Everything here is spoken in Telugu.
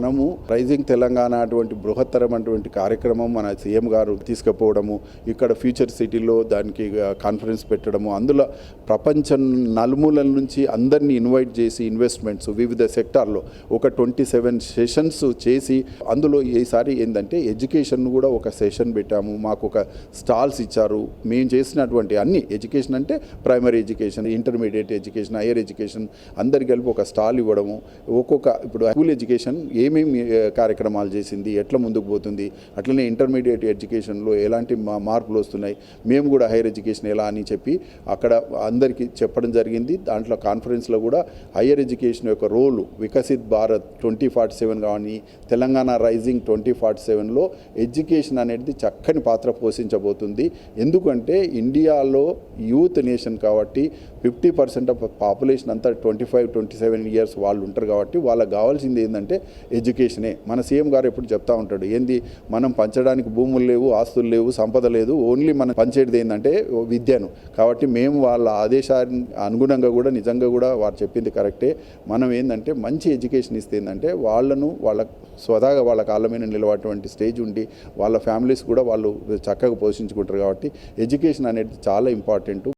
మనము రైజింగ్ తెలంగాణ అటువంటి బృహత్తరమైనటువంటి కార్యక్రమం మన సీఎం గారు తీసుకుపోవడము, ఇక్కడ ఫ్యూచర్ సిటీలో దానికి కాన్ఫరెన్స్ పెట్టడము, అందులో ప్రపంచం నలుమూలల నుంచి అందరినీ ఇన్వైట్ చేసి ఇన్వెస్ట్మెంట్స్ వివిధ సెక్టార్లో ఒక 27 సెషన్స్ చేసి, అందులో ఈసారి ఏంటంటే ఎడ్యుకేషన్ కూడా ఒక సెషన్ పెట్టాము. మాకు ఒక స్టాల్స్ ఇచ్చారు. మేము చేసినటువంటి అన్ని ఎడ్యుకేషన్ అంటే primary education, intermediate education, higher education అందరికి కలిపి ఒక స్టాల్ ఇవ్వడము. ఇప్పుడు స్కూల్ ఎడ్యుకేషన్ ఏమేమి కార్యక్రమాలు చేసింది, ఎట్లా ముందుకు పోతుంది, అట్లనే ఇంటర్మీడియట్ ఎడ్యుకేషన్లో ఎలాంటి మార్పులు వస్తున్నాయి, మేము కూడా హైయర్ ఎడ్యుకేషన్ ఎలా అని చెప్పి అక్కడ అందరికీ చెప్పడం జరిగింది. దాంట్లో కాన్ఫరెన్స్లో కూడా హైయర్ ఎడ్యుకేషన్ యొక్క రోలు వికసిత్ భారత్ 2047 కానీ తెలంగాణ రైజింగ్ 2047లో ఎడ్యుకేషన్ అనేది చక్కని పాత్ర పోషించబోతుంది. ఎందుకంటే ఇండియాలో యూత్ నేషన్ కాబట్టి 50% ఆఫ్ పాపులేషన్ అంతా 25-27 ఇయర్స్ వాళ్ళు ఉంటారు కాబట్టి వాళ్ళకి కావాల్సింది ఏంటంటే ఎడ్యుకేషనే. మన సీఎం గారు ఎప్పుడు చెప్తా ఉంటాడు, ఏంది మనం పంచడానికి భూములు లేవు, ఆస్తులు లేవు, సంపద లేదు, ఓన్లీ మనం పంచేది ఏంటంటే విద్యను. కాబట్టి మేము వాళ్ళ ఆదేశాన్ని అనుగుణంగా కూడా నిజంగా కూడా వారు చెప్పింది కరెక్టే. మనం ఏంటంటే మంచి ఎడ్యుకేషన్ ఇస్తే ఏంటంటే వాళ్ళను వాళ్ళ స్వతహాగా వాళ్ళ కాళ్ళ మీద నిలబడేటువంటి స్టేజ్ ఉండి వాళ్ళ ఫ్యామిలీస్ కూడా వాళ్ళు చక్కగా పోషించుకుంటారు. కాబట్టి ఎడ్యుకేషన్ అనేది చాలా ఇంపార్టెంట్.